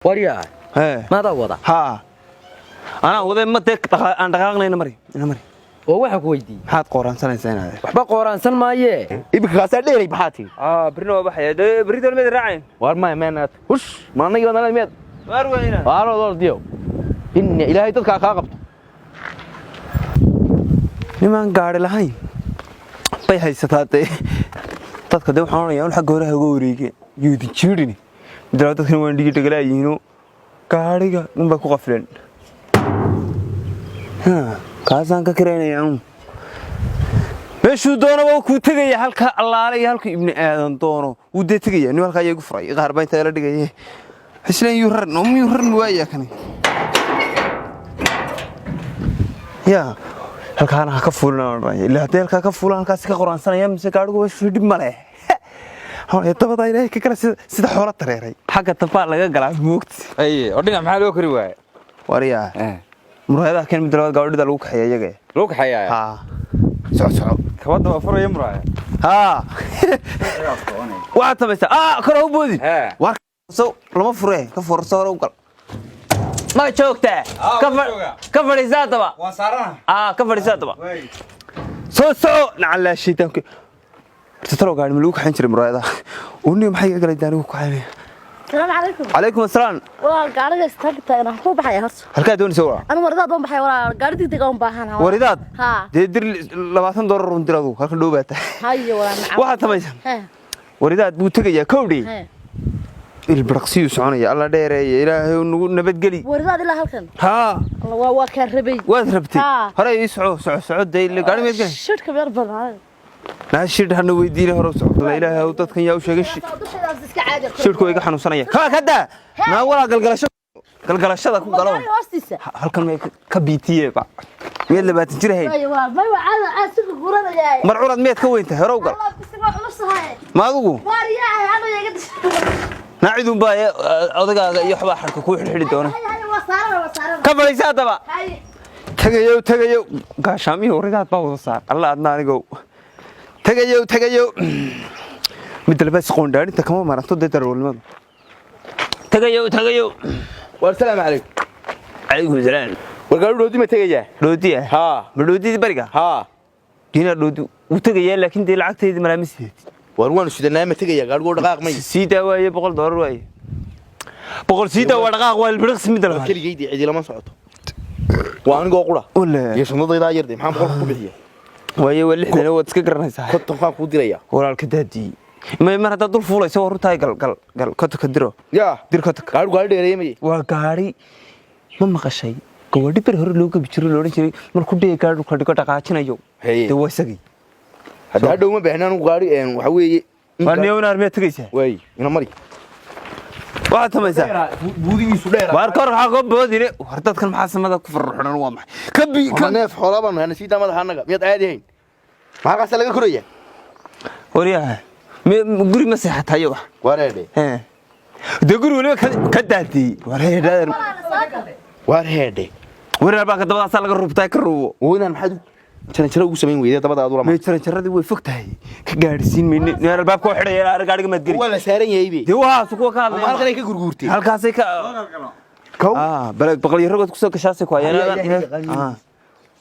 وريا ماذا وضع؟ ها أنا وضع ما تك أنا دقاقنا نمري وواحد ويدي حات قران سنة هذا وحبا قران سن ما يه يبقى خاسر ليه بحاتي برنو بحيا ده بريد المد راعين وارما مانات وش ما نيجي أنا الميت وين وارو دور ديو إن إلهي تذكر خاقب نمان قاعد لهاي طي هاي ستاتي تذكر ده وحنا يوم حق وراها جوريك يودي تشيرني دلوقتي كنا وندي تقلعينه قاعدة نبغى قفلن ها كاسان ككرينا يوم meeshuu doonaba ku tagay halka allaalay halka ibn aadan doono uu deetagay inuu halka ay ugu furay qaarba inta la dhigay islaan yu ran waaya kan ya halkaana ka fuulnaa ilaa halka ka fuulan halkaas ka qoraansanaya mise gaadhigu way fidib male hooyo tabada ilaahay ka kala sida xoolo tareeray xagga tabaa laga galaa moogti ay odhina maxaa loo kari waay wariya muraayadaha kan mid labaad gaadhida lagu kaxeeyay iyaga loo kaxeeyay ha soco kabada waa furaya muraaya ها واحد بس كره بودي ورسو لما فريه كفر صار وقل ما جوجته كفر زادبا وصارنا كفر زادبا سو نعلى شيتانك تترو قاعد ملوك حنجر مرايده وني maxay galay daanigu ku xaynay السلام عليكم عليكم السلام وقاعدة استقطع أنا حبوب حيا هرس halka doon soo أنا ورداد دوم بحيا ولا قاعدة تيجون باهنا waridaad ها dir $20 run diradu halka dhoobaata هاي ولا waxa tamaysan waridaad buu tagayaa kowdii البرقسي وسعوني الله ديري إلهي ونبتقلي ورداد الله هلكن ها الله وكربي وذربتي هراي يسعو سعود داي اللي قاعد يتقلي شرط كبير بالله لا الشرط هنو ويديني هرو سعود لا إلهي وطدك يا وشاقش شرطكو يقى حنو صنية كدا ما ولا قلقل الشدة كو قلو هلكن كبيتية بقى ميد اللي باتنجري هين أيوة ما هو عاد سوق قرانا جاي مرعورة ميد كوينته هرو قل ما أدوكو ناعدون باي أدقى يحبا حركة كوي حلحلي دونا كفليسات بقى tagayo gaashaami horidaad baa wada saar alla adna anigo tagayo mid labas qoondaarinta kama maranto darwalmada tagayo war salaam alaykum salaam wargaadu doodi ma tagaya doodi ha ma doodi bariga ha dina doodi u tagaya laakiin dii lacagteedii malaamiseed war waan shidanaa ma tagaya gaadhigu dhaqaaq may sida waaye $100 waaye sida waa dhaqaaq waa ilbiriqs mid la kaligeedii cidi lama socoto waan go qura wala yeeshanadayda yarday maxaan qor ku bixiyaa waaye wal lixdan wad iska garanaysaa konton qaan ku diraya walaalka daadii ma mar hada dul fuulayso wartaay gal ka diro ya dir ka gaadhigu dheereeyay waa gaari ma maqashay gabadhi bir hore looga bijiro looran jiray markuu dhee gaadhu ka dhigo dhaqaajinayo de wasagi hada dhow ma baahnaan gaari waxa weeye waa neewn armee tagaysa way ina mari waa tamaysa buudigiisu dheer waar kor waxa go boodine war dadkan maxaa samada ku farxunan waa maxay ka neef xoolaban ana sida madaxanaga miyad aadi hayn maxaa laga koraya wariyaha guri ma seexatayo wareede de guri waliba ka daadii wareede wareer baa ka dabada laga rubtay ka ruubo weenan maxad jara ugu sameyn weeyay dabada aad ma jaradii way fogtahay ka gaarsiin meeyay neer baabka oo xidhay gaariga mad gari wala saaran yahay de waa suuqa ka hadlay halkan ay ka gurguurtay halkaas ay ka bal baqal yarad ku soo gashaasay ku ayana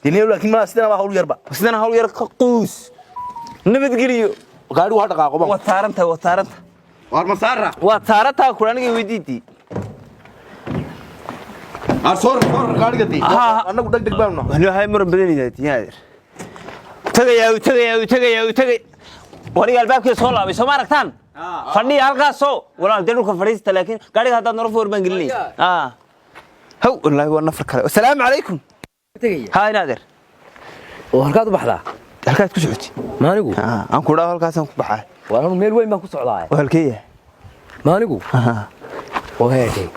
dinay laakiin ma sidana waa hawl yar ka qoys nabad geliyo gaari waa dhaqaaqo waa taaranta war ma saara waa taaranta ku aniga weydiiti soo gaariga tii anagu degdeg baan nahay wali hay mar badan yahay tagay wariga albaabkii soo laabay soo ma aragtaan fadhi halkaas soo walaal dhulka fadhiista laakiin gaariga hadda nolof warban gelinay haw wallahi waa nafar kale assalaamu alaykum hay naadir oo halkaad u baxdaa halkaad ku socotay maanigu aan ku dhaw halkaas aan ku baxay waan meel weyn baan ku socdaa halkeeya maanigu oo heertay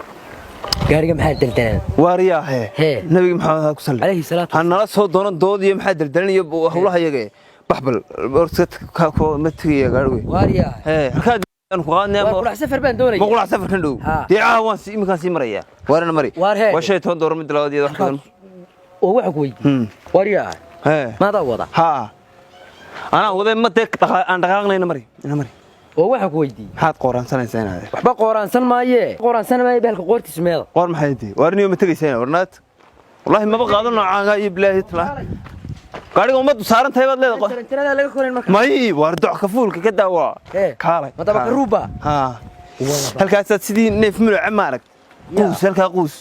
gaariga maxaa daldalan waariyaahe nabiga maxamed ku sallallahu alayhi salaatu hanala soo doonan doodiyo maxaa daldalan iyo hawlaha yaga baxbal ka ko matiga gaariga waariyaahe halkaad aan ku qaadnaa ma qulax safar baan doonaya ma qulax safar kan dhow diica waan si imkaan si maraya waarana mari waa shay toon door mid labaad iyo wax kan oo waxa ku weydiin waariyaahe maada wada ha ana wada ma tek aan dhaqaaqnayna mari ina mari oo waxa ku weydiiyey maxaad qooraansanaysaa inaad waxba qooraansan maaye qooraansan maaye beelka qoortiis meeda qoor maxay tahay warniyo ma tagaysayna warnaad wallahi ma qaado noocaaga iyo bilaahi tala gaariga umadu saaran tahay baad leedahay tirada laga korin marka may war doc ka fuulka ka daawa kaalay ma daba ruuba ha halkaas sidii neef muluc ma arag quus halka quus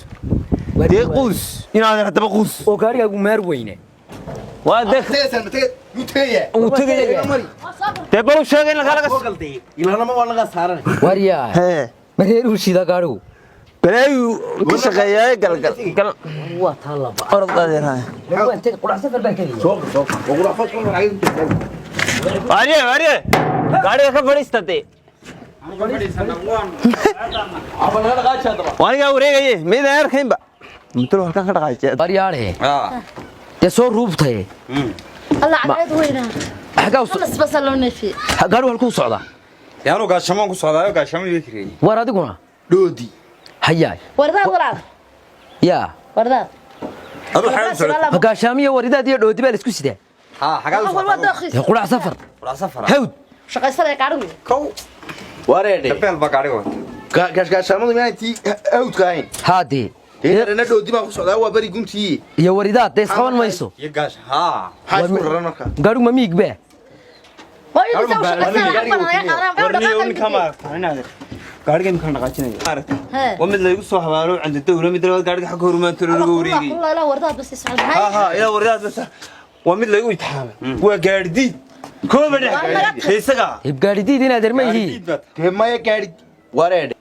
dee quus inaad hadaba quus oo gaariga ugu maar weyne waa deeq mutagaya mari dee balu sheegay in laga qalday ilaa ma wanaga saaran wariyaa hee mareeru shida gaarigu balaayu ka shaqeeyay gal waa talaba orod qaadeenay waa intee qurac safar baa kaliya soo qura fas ma ragay wariye gaariga ka fadhiistate waniga wareegaye mid arkeenba mutalo halkan ka dhaqaajay baryaale ya soo ruubtay الله عاد وينها xagaa بس لو نفي gaarigu halku socda yaanu gaashamoon ku socdaayo gaashamoon iyo kireen war adiguna doodi hayaay ورداد ولا ya ورداد adu xayn soo magaashaamiya waridaad iyo dhoodi baa la isku sidaa ha xagaa أول ما داخل ya qurac safar wala safar hawd شقي سري قارو kow wareede beel ba gaariga gaashgaashamadu maantii awdka ahayn haadee deerna doodi baa ku socdaa waa bari guntii iyo waridaad dees qaban mayso iyo gaash ha maxaa isku raran marka gaarigu ma miig baa هو يسوي شقي سري warniyo ninka ma inaad gaariga imkan dhaqaajinayo aragtay ها waa mid la igu soo habaalo canda dawla mid labaad gaariga xaq horumaanto lagu wareegay والله لا ورداد بس يسمع ha ila waridaad bas waa mid la igu itixaamay waa gaardid koobada isaga ibgaaridiid inaad erma yihiin teemaya gaari wareede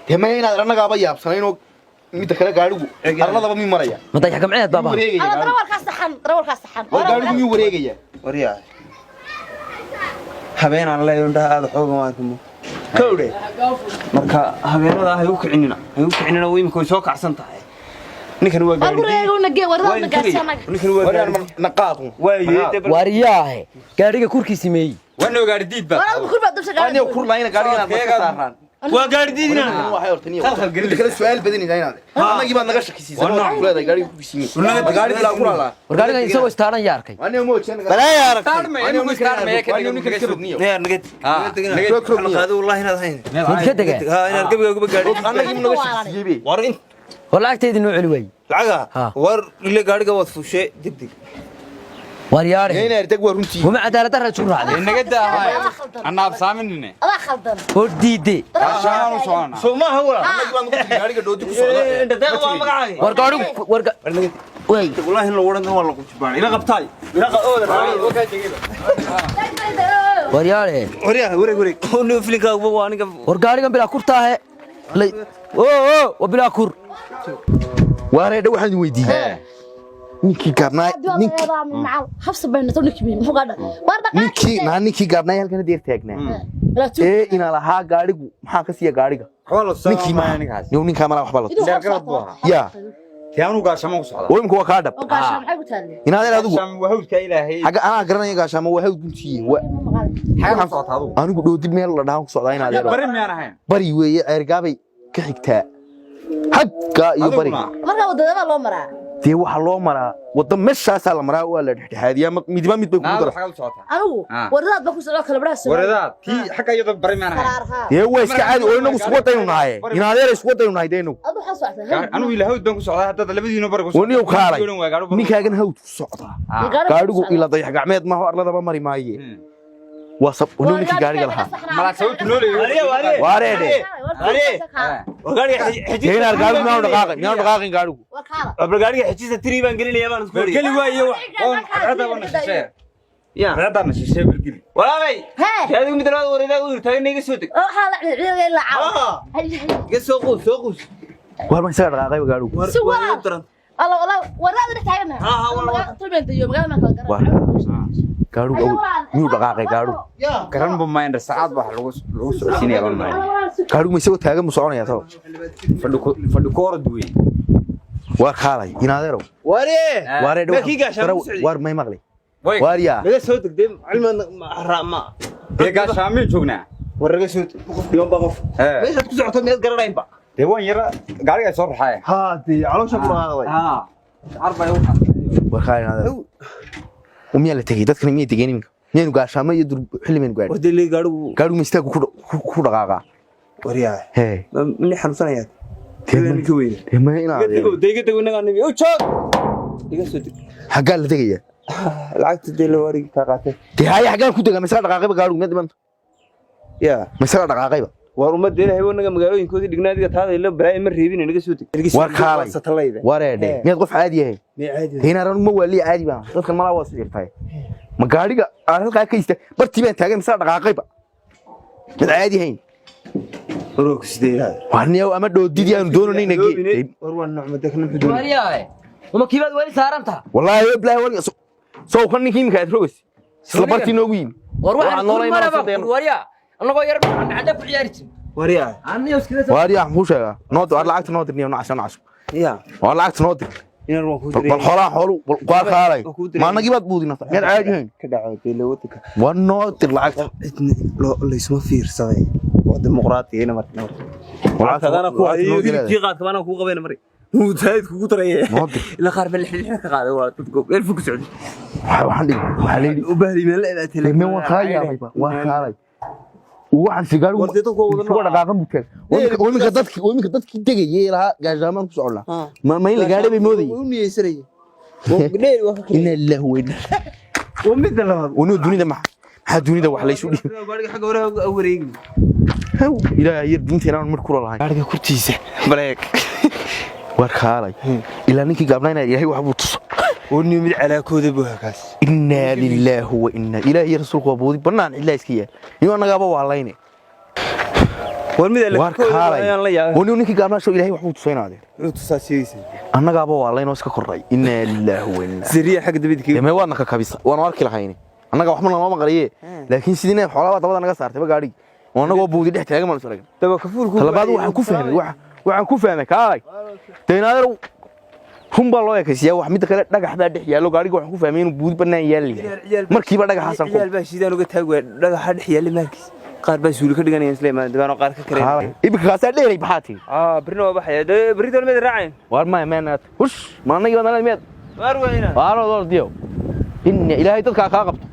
teemaya inaad ranagaaba yaabsanaynoo midda kale gaarigu arladaba mi maraya ma dayax gamceed baaba wareegaya أنا درور كاستحن درور كاستحن gaarigu mi wareegaya wariyaa habeenaan leeyahay aad xoogan waan kuma kowde marka habeenada ay u kicinina way imika soo kacsan tahay ninkan waa gaari أقول يقول نجي ورداد نقاسنا ninkan waa waraan gaari naqaaqo waa wariyaahe gaariga kurkiisi meey wanoo gaari diid ba ولا كل بعد دش aniga kur laayna gaariga inaad marka saaraan waa gaari diidina waxay hortaniyo midda kale su'aal badanida inaad anagii baad naga shakisiisan oo ku leedahay gaariga ku bisiin gaariga la kula war gaariga isagoo istaaran yaa arkay aniga mo jeena balaa aragtay taarmay inuu taarmay ka aniga ninka kadibniyo neer nagad qaado wallahi inaad hayn mid ka dega ha inaad gabiga uga gaari anagii naga shakisiiyay war in war lacagteedii noo celi waay lacaga Ha. war ile gaariga wad fushe degdeg waryaare yeena artag waa runtii kuma cadaalad darra isku raacday inaga daahay anaab saaminine أنا خلدنا oo diide gaashamoon u socona soo ma hawla anagii baan ugu tiri gaariga doodi ku socda inta deeq waa magacaaga war gaarigu war way wallahi la waran waa la qujbaan ila qabtaay ila qadooda waryaare wariyaa wareeg oo noo filinka ugu waa aniga war gaarigan bilaa kurtaahe lay oo wa bilaa kur wareede waxaan weydiiyay ninkii gaabnaa حفص بين تونك مين مو قاعد ورد ninkii gaabnaa halkan deer taagnaa لا تو ina lahaa gaarigu maxaa ka siiya gaariga wala soo ninkii ma ninkaas yow ninka mala waxba la sheekad buu ya yaanu gaashamoon ku socdaa oo imku waa ka dhab وقاش maxay ku taali inaad adigu gaasham wahawdka ilaahay xaga ana garanaya gaashamo waa hawd guntiye xaga socota adigu anigu dhoodib meel la dhahan ku socdaa inaad bari miyaan ahayn bari weeye eergaabay ka xigtaa xagga iyo bari marka wadada loo maraa dee waxa loo maraa wada meeshaasaa la maraa waa la dhexdhexaadiyaa midba mid bay kugu naad dara xaga socota anigu wadada ba ku socdo kala baraas waradaad tii xaga iyada bari miyaan ahayn dee waa iska caadi oo inagu isku wadaynu nahay inaad yar isku wadaynu nahay deenu adu xasoo anu ila hawd baan ku socdaa hadda labadiina bar ku waniyo kaalay ninkaagan hawd ku socdaa gaarigu ila dayax gacmeed ma arladaba mari maaye waa sab waniyo ninkii gaariga lahaa malaad sababtu noo leeyahay wareede deena gaarigu miyaanu dhaqaaqin gaarigu abra gaariga xijisa tiri baan gelinayaa baan isku geli waayo wax rada wana shisheer ya rada na shisheer geli walaabay adigu mid labaad wareedaa u irtay inaga soo deg oo xala ciidan la caaw iga soo quus war ma isaga dhaqaaqay gaarigu suwa الله والله وراد رتاعنا والله طلبت يوم قال ما كان gaarigu miyuu dhaqaaqay gaarigu garan bu maayna saacad wax lagu socodsiinaya baan maayna gaarigu ma isagoo taagan mu soconaya taw fadhi koorad weey war kaalay inaadeerow wareede ma kiga shan war may maqlay war yaa laga soo degday cilmi raama deega shaamil joognaa war laga soo yoon baqof meesha ku socoto meel garanaynba de waan yara gaariga soo ruxay ha di caloosha ku dhaqaaqay arbay waxa war kaalay inaadeerow وميا اللي تجي دتك مية تجيني منك niyaynu gaashaamo iyo dur xillimaynu gaadhin wadilay gaadhigu gaadhigu ma istaagu ku dhaqaaqa wariyaa hee min xanuunsanaya deegan ka weyn ma inaad deega inaga nimi oo joog iga soo dig xagaa la tegaya lacagta deela warigi ka qaatay hay xagaa ku tagaa misaa dhaqaaqayba gaadhigu mid dhiman ya misaa dhaqaaqayba war umada ilaahay wanaga magaalooyinkoodii dhignaadiga taada ila baraay ma reebin inaga soo dig war kaalay satalayda wareedhe mid qof caadi yahay heenaran ma wali caadi baa dadkan mala waa sirtay ma gaadhiga halka ka ista bartii baan taagan misaa dhaqaaqayba mid caadi yahay roog sideeyaad waxniyow ama dhoodidii aanu doonayna geey war waan nacmada kana xudud wariyaa uma kibaad wali saaranta wallahi wallahi wali soo kan ninkii ka roogis isla bartii noogu yimi war waxaan noolay wariyaa anagoo yar dhacda ku ciyaari jin wariyaa aniyo iskida wariyaa muxuu sheegaa nood war lacagta nood dirniyo nacsan ya war lacagta nood dir inaan waan ku diray bal xoolaa xoolu qaar kaalay ma anagii baad buudina meel caadi yahay ka dhaco deela wadka war nood dir lacagta laysma fiirsaday waa dimuqraadiyeena markaa lacagtana ku hayo hilibkii qaadka bana ku qabeena maray mutayd kugu tarayay ila qaar bal xilxil ka qaaday waa dadku meel fog socday waxaan dhig waxa leeyahay u baahdi meel la ilaa me waa kaalay waa kaalay waxaan sigaar ugu dhaqaaqan buteen iminka dadkii tegayay lahaa gaajaamaan ku soconnaa ma in la gaadhay bay moodayay u niyeysanay ina ilaahu weyna ومثل هذا ونودوني ما حدوني ده وحلا يسودي حق ورا أوريك إلى يردين أنا مركور الله هذا كرتيسة بريك ورخالي إلى نيكي قبلنا إلهي وحبوط وني من على كود أبوها كاس إنا لله وإنا إلهي رسولك وابودي بنان إلا إسكيه يو أنا قابوا والله ورخالي وني نيكي قبلنا شو إلهي وحبوط صين هذا تساسيس أنا قابوا والله نوسك كرّي إنا لله وإنا سريع حق دبيتك ما هو أنا كابيس وأنا أركي لحيني أنا قاعد أحمل ما مقريه لكن سيدنا حوالي طبعا أنا قصرت بقى قاري وأنا وابودي ده احتاج ما نسرق تبى كفول هلا بعد واحد كوفه waxaan ku fahmay kaalay teenaadar humba loo yakasiya wax mid kale dhagax baa dhex yaalo gaariga waxaan ku fahmay inuu buud banaan yaal markiiba dhagax xasan ku yaal baa sidaan uga taagay dhagaxa dhex yaal markiis qaar baa suuli ka dhiganayeen Sleeman dabaan qaar ka kareen ibka kaasa dheeray baxaati birno waa baxay birito mid raaceen war ma meenaad hush ma anaga wadana meed war weyna waaro diyo in ilaahay dadka ka qabto